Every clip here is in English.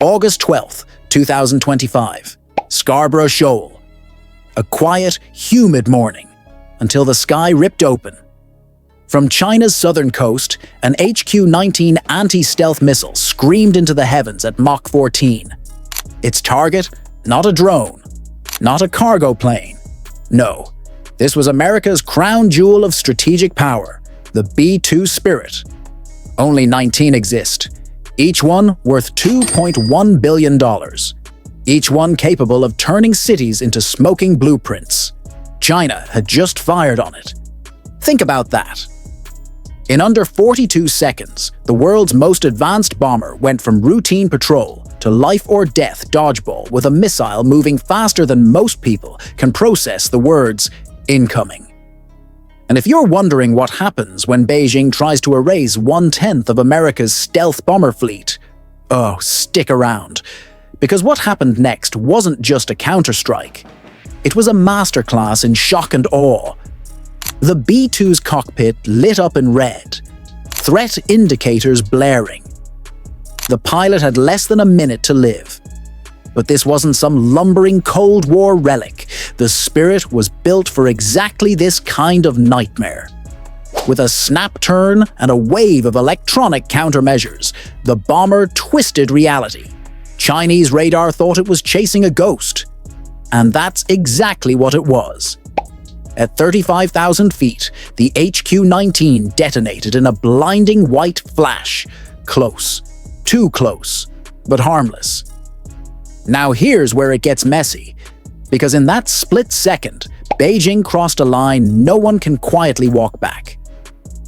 August 12th, 2025. Scarborough Shoal. A quiet, humid morning until the sky ripped open. From China's southern coast, an HQ-19 anti-stealth missile screamed into the heavens at Mach 14. Its target? Not a drone. Not a cargo plane. No, this was America's crown jewel of strategic power, the B-2 Spirit. Only 19 exist, each one worth $2.1 billion. Each one capable of turning cities into smoking blueprints. China had just fired on it. Think about that. In under 42 seconds, the world's most advanced bomber went from routine patrol to life-or-death dodgeball with a missile moving faster than most people can process the words incoming. And if you're wondering what happens when Beijing tries to erase 1/10 of America's stealth bomber fleet, oh, stick around. Because what happened next wasn't just a counterstrike. It was a masterclass in shock and awe. The B-2's cockpit lit up in red, threat indicators blaring. The pilot had less than a minute to live. But this wasn't some lumbering Cold War relic. The Spirit was built for exactly this kind of nightmare. With a snap turn and a wave of electronic countermeasures, the bomber twisted reality. Chinese radar thought it was chasing a ghost. And that's exactly what it was. At 35,000 feet, the HQ-19 detonated in a blinding white flash. Close. Too close. But harmless. Now here's where it gets messy. Because in that split second, Beijing crossed a line no one can quietly walk back.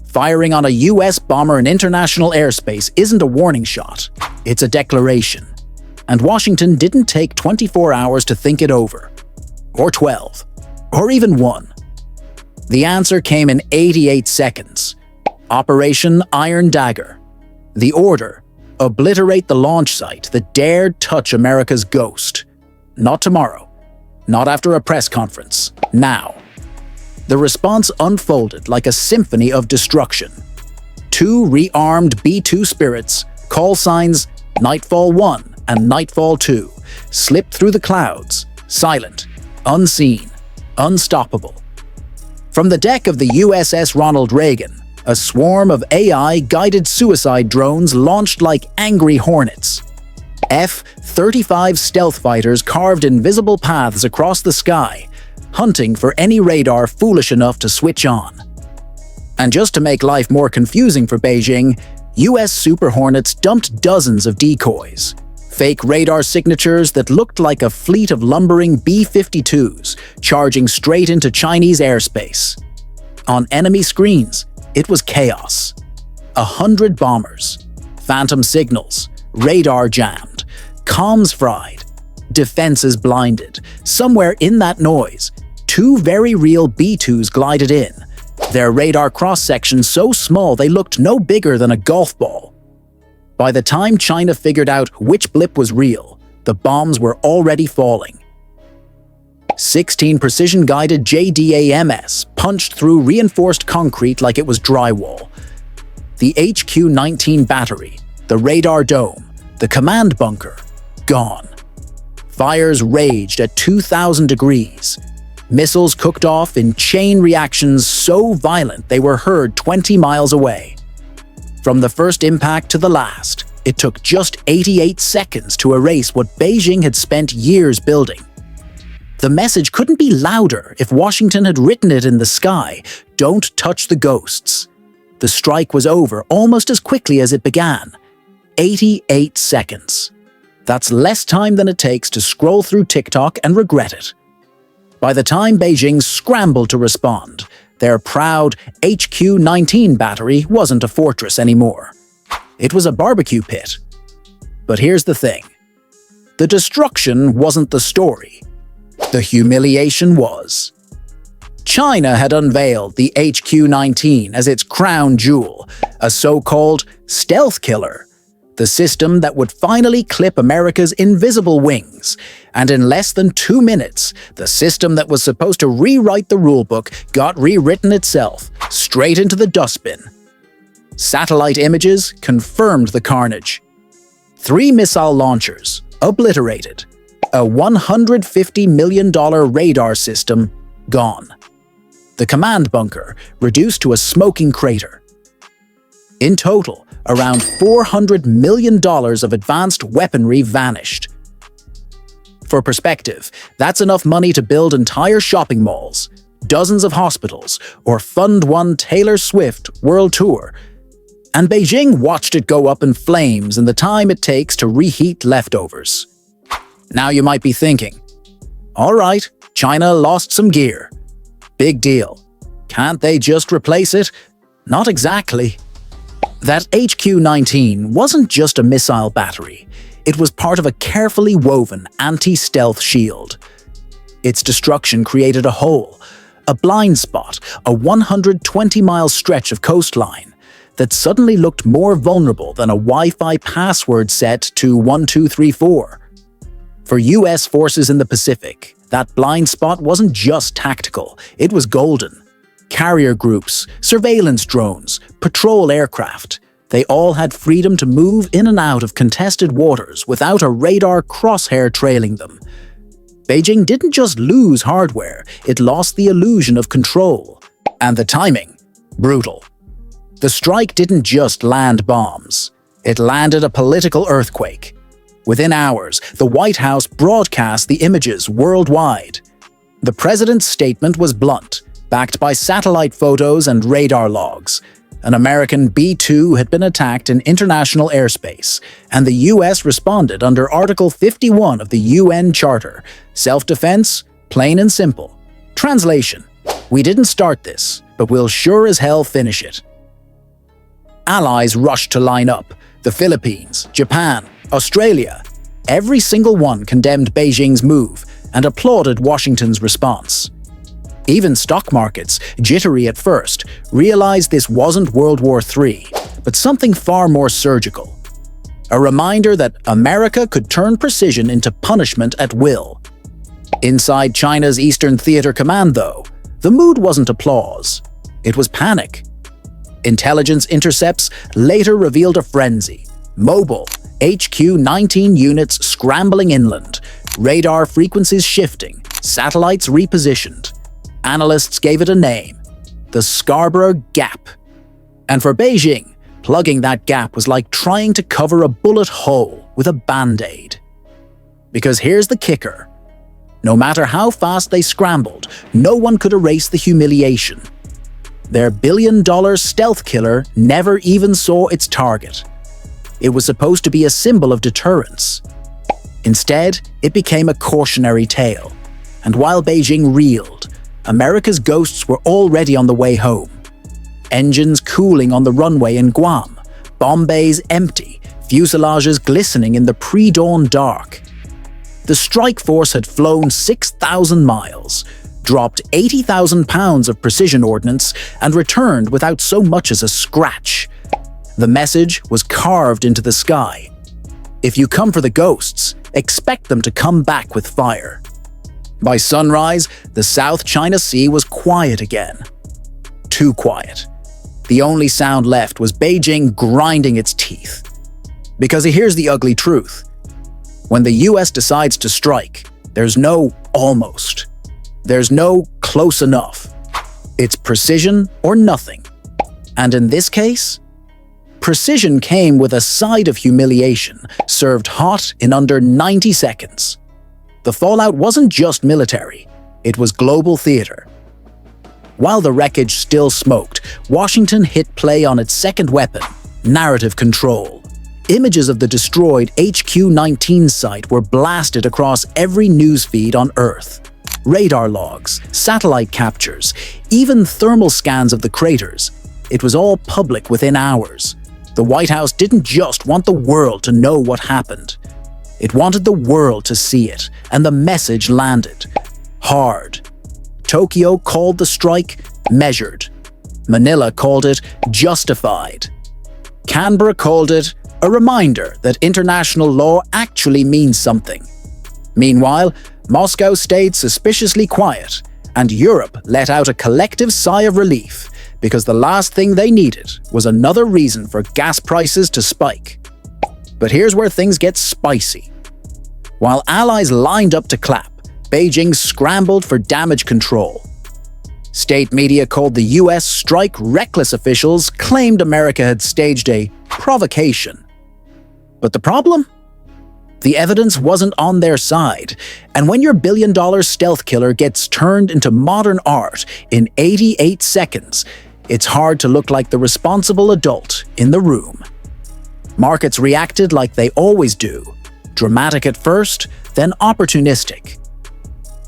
Firing on a US bomber in international airspace isn't a warning shot. It's a declaration. And Washington didn't take 24 hours to think it over. Or 12. Or even 1. The answer came in 88 seconds. Operation Iron Dagger. The order: obliterate the launch site that dared touch America's ghost. Not tomorrow. Not after a press conference. Now. The response unfolded like a symphony of destruction. 2 rearmed B-2 Spirits, call signs Nightfall 1 and Nightfall 2, slipped through the clouds, silent, unseen, unstoppable. From the deck of the USS Ronald Reagan, a swarm of AI-guided suicide drones launched like angry hornets. F-35 stealth fighters carved invisible paths across the sky, hunting for any radar foolish enough to switch on. And just to make life more confusing for Beijing, US Super Hornets dumped dozens of decoys. Fake radar signatures that looked like a fleet of lumbering B-52s charging straight into Chinese airspace. On enemy screens, it was chaos. 100 bombers, phantom signals, radar jammed, comms fried, defenses blinded. Somewhere in that noise, 2 very real B-2s glided in, their radar cross-section so small they looked no bigger than a golf ball. By the time China figured out which blip was real, the bombs were already falling. 16 precision-guided JDAMs punched through reinforced concrete like it was drywall. The HQ-19 battery, the radar dome, the command bunker, gone. Fires raged at 2,000 degrees. Missiles cooked off in chain reactions so violent they were heard 20 miles away. From the first impact to the last, it took just 88 seconds to erase what Beijing had spent years building. The message couldn't be louder if Washington had written it in the sky, "Don't touch the ghosts." The strike was over almost as quickly as it began. 88 seconds. That's less time than it takes to scroll through TikTok and regret it. By the time Beijing scrambled to respond, their proud HQ-19 battery wasn't a fortress anymore. It was a barbecue pit. But here's the thing. The destruction wasn't the story. The humiliation was. China had unveiled the HQ-19 as its crown jewel, a so-called stealth killer, the system that would finally clip America's invisible wings. And in less than 2 minutes, the system that was supposed to rewrite the rulebook got rewritten itself, straight into the dustbin. Satellite images confirmed the carnage. 3 missile launchers, obliterated. A $150 million radar system, gone. The command bunker reduced to a smoking crater. In total, around $400 million of advanced weaponry vanished. For perspective, that's enough money to build entire shopping malls, dozens of hospitals, or fund one Taylor Swift world tour. And Beijing watched it go up in flames in the time it takes to reheat leftovers. Now you might be thinking, all right, China lost some gear. Big deal. Can't they just replace it? Not exactly. That HQ-19 wasn't just a missile battery. It was part of a carefully woven anti-stealth shield. Its destruction created a hole, a blind spot, a 120-mile stretch of coastline that suddenly looked more vulnerable than a Wi-Fi password set to 1234. For US forces in the Pacific, that blind spot wasn't just tactical, it was golden. Carrier groups, surveillance drones, patrol aircraft, they all had freedom to move in and out of contested waters without a radar crosshair trailing them. Beijing didn't just lose hardware, it lost the illusion of control. And the timing? Brutal. The strike didn't just land bombs, it landed a political earthquake. Within hours, the White House broadcast the images worldwide. The president's statement was blunt, backed by satellite photos and radar logs. An American B-2 had been attacked in international airspace, and the US responded under Article 51 of the UN Charter. Self-defense, plain and simple. Translation: we didn't start this, but we'll sure as hell finish it. Allies rushed to line up. The Philippines, Japan, Australia. Every single one condemned Beijing's move and applauded Washington's response. Even stock markets, jittery at first, realized this wasn't World War III, but something far more surgical. A reminder that America could turn precision into punishment at will. Inside China's Eastern Theater Command, though, the mood wasn't applause. It was panic. Intelligence intercepts later revealed a frenzy. Mobile, HQ-19 units scrambling inland, radar frequencies shifting, satellites repositioned. Analysts gave it a name: the Scarborough Gap. And for Beijing, plugging that gap was like trying to cover a bullet hole with a band-aid. Because here's the kicker. No matter how fast they scrambled, no one could erase the humiliation. Their billion-dollar stealth killer never even saw its target. It was supposed to be a symbol of deterrence. Instead, it became a cautionary tale. And while Beijing reeled, America's ghosts were already on the way home. Engines cooling on the runway in Guam, bomb bays empty, fuselages glistening in the pre-dawn dark. The strike force had flown 6,000 miles, dropped 80,000 pounds of precision ordnance, and returned without so much as a scratch. The message was carved into the sky. If you come for the ghosts, expect them to come back with fire. By sunrise, the South China Sea was quiet again. Too quiet. The only sound left was Beijing grinding its teeth. Because here's the ugly truth. When the US decides to strike, there's no almost. There's no close enough. It's precision or nothing. And in this case, precision came with a side of humiliation, served hot in under 90 seconds. The fallout wasn't just military, it was global theater. While the wreckage still smoked, Washington hit play on its second weapon, narrative control. Images of the destroyed HQ-19 site were blasted across every newsfeed on Earth. Radar logs, satellite captures, even thermal scans of the craters. It was all public within hours. The White House didn't just want the world to know what happened. It wanted the world to see it, and the message landed. Hard. Tokyo called the strike measured. Manila called it justified. Canberra called it a reminder that international law actually means something. Meanwhile, Moscow stayed suspiciously quiet, and Europe let out a collective sigh of relief because the last thing they needed was another reason for gas prices to spike. But here's where things get spicy. While allies lined up to clap, Beijing scrambled for damage control. State media called the US strike reckless. Officials claimed America had staged a provocation. But the problem? The evidence wasn't on their side, and when your billion-dollar stealth killer gets turned into modern art in 88 seconds, it's hard to look like the responsible adult in the room. Markets reacted like they always do, dramatic at first, then opportunistic.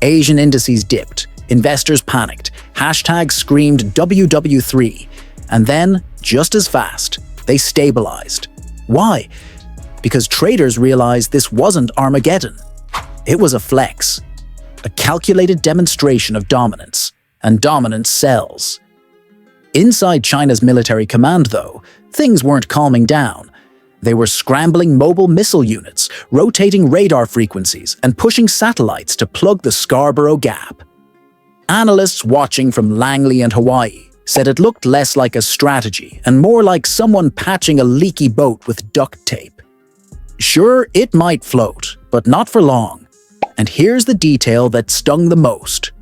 Asian indices dipped, investors panicked, hashtags screamed WW3, and then, just as fast, they stabilized. Why? Because traders realized this wasn't Armageddon. It was a flex, a calculated demonstration of dominance, and dominance sells. Inside China's military command, though, things weren't calming down. They were scrambling mobile missile units, rotating radar frequencies, and pushing satellites to plug the Scarborough Gap. Analysts watching from Langley and Hawaii said it looked less like a strategy and more like someone patching a leaky boat with duct tape. Sure, it might float, but not for long. And here's the detail that stung the most.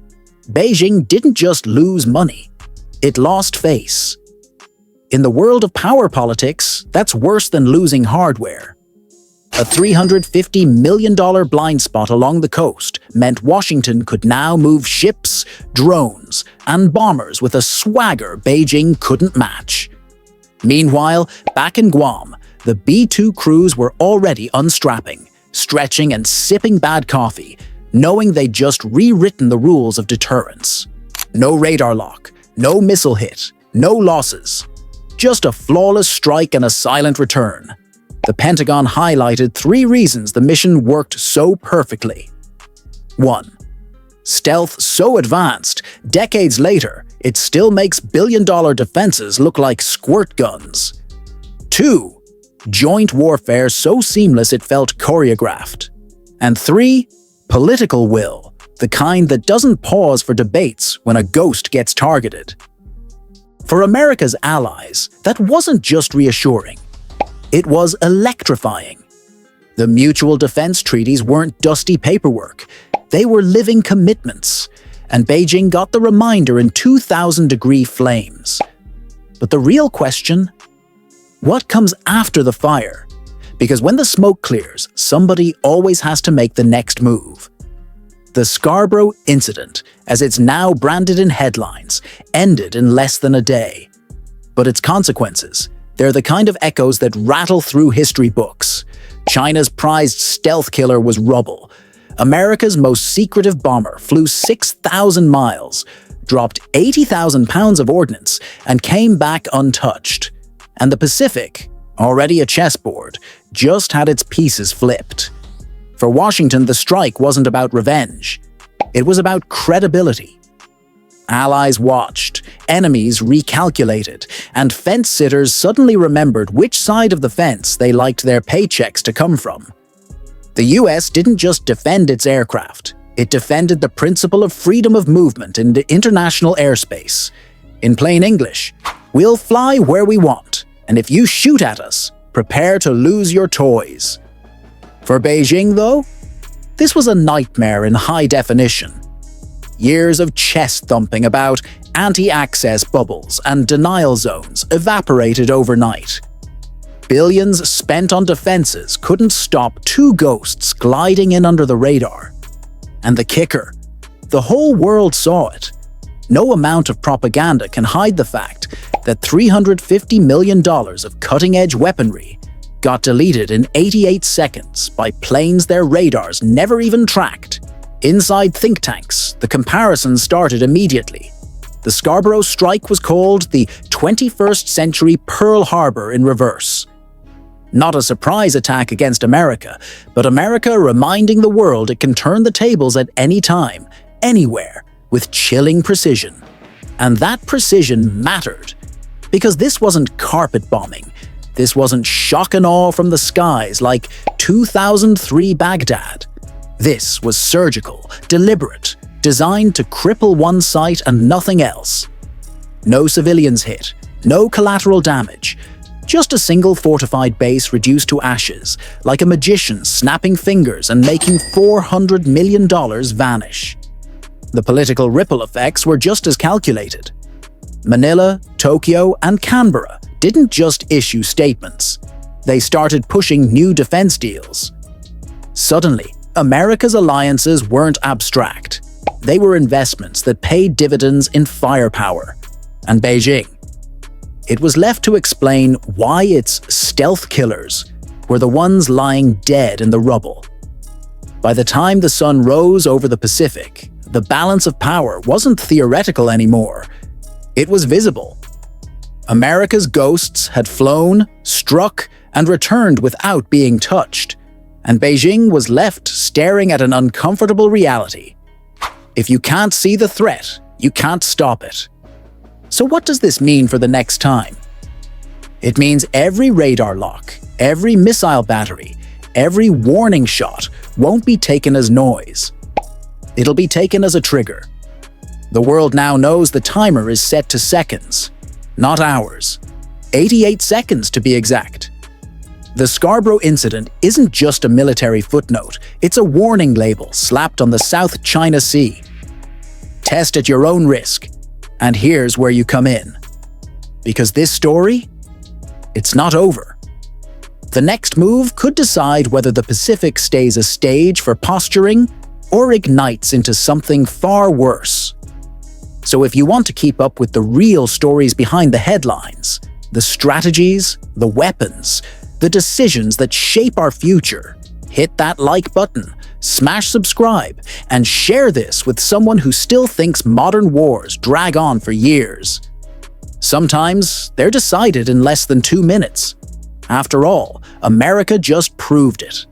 Beijing didn't just lose money, it lost face. In the world of power politics, that's worse than losing hardware. A $350 million blind spot along the coast meant Washington could now move ships, drones, and bombers with a swagger Beijing couldn't match. Meanwhile, back in Guam, the B-2 crews were already unstrapping, stretching and sipping bad coffee, knowing they'd just rewritten the rules of deterrence. No radar lock, no missile hit, no losses. Just a flawless strike and a silent return. The Pentagon highlighted 3 reasons the mission worked so perfectly. 1. Stealth so advanced, decades later, it still makes billion-dollar defenses look like squirt guns. 2. Joint warfare so seamless it felt choreographed. And 3. Political will, the kind that doesn't pause for debates when a ghost gets targeted. For America's allies, that wasn't just reassuring. It was electrifying. The mutual defense treaties weren't dusty paperwork. They were living commitments, and Beijing got the reminder in 2,000-degree flames. But the real question? What comes after the fire? Because when the smoke clears, somebody always has to make the next move. The Scarborough Incident, as it's now branded in headlines, ended in less than a day. But its consequences, they're the kind of echoes that rattle through history books. China's prized stealth killer was rubble. America's most secretive bomber flew 6,000 miles, dropped 80,000 pounds of ordnance, and came back untouched. And the Pacific, already a chessboard, just had its pieces flipped. For Washington, the strike wasn't about revenge. It was about credibility. Allies watched, enemies recalculated, and fence-sitters suddenly remembered which side of the fence they liked their paychecks to come from. The US didn't just defend its aircraft, it defended the principle of freedom of movement in the international airspace. In plain English, we'll fly where we want, and if you shoot at us, prepare to lose your toys. For Beijing, though, this was a nightmare in high definition. Years of chest thumping about anti-access bubbles and denial zones evaporated overnight. Billions spent on defenses couldn't stop 2 ghosts gliding in under the radar. And the kicker, the whole world saw it. No amount of propaganda can hide the fact that $350 million of cutting-edge weaponry got deleted in 88 seconds by planes their radars never even tracked. Inside think tanks, the comparison started immediately. The Scarborough strike was called the 21st century Pearl Harbor in reverse. Not a surprise attack against America, but America reminding the world it can turn the tables at any time, anywhere, with chilling precision. And that precision mattered, because this wasn't carpet bombing. This wasn't shock and awe from the skies like 2003 Baghdad. This was surgical, deliberate, designed to cripple one site and nothing else. No civilians hit, no collateral damage, Just a single fortified base reduced to ashes, like a magician snapping fingers and making $400 million vanish. The political ripple effects were just as calculated. Manila, Tokyo, and Canberra didn't just issue statements. They started pushing new defense deals. Suddenly, America's alliances weren't abstract. They were investments that paid dividends in firepower. And Beijing, it was left to explain why its stealth killers were the ones lying dead in the rubble. By the time the sun rose over the Pacific, the balance of power wasn't theoretical anymore. It was visible. America's ghosts had flown, struck, and returned without being touched, and Beijing was left staring at an uncomfortable reality. If you can't see the threat, you can't stop it. So what does this mean for the next time? It means every radar lock, every missile battery, every warning shot won't be taken as noise. It'll be taken as a trigger. The world now knows the timer is set to seconds, not hours. 88 seconds to be exact. The Scarborough Incident isn't just a military footnote, it's a warning label slapped on the South China Sea. Test at your own risk. And here's where you come in. Because this story, it's not over. The next move could decide whether the Pacific stays a stage for posturing or ignites into something far worse. So if you want to keep up with the real stories behind the headlines, the strategies, the weapons, the decisions that shape our future, hit that like button, smash subscribe, and share this with someone who still thinks modern wars drag on for years. Sometimes they're decided in less than 2 minutes. After all, America just proved it.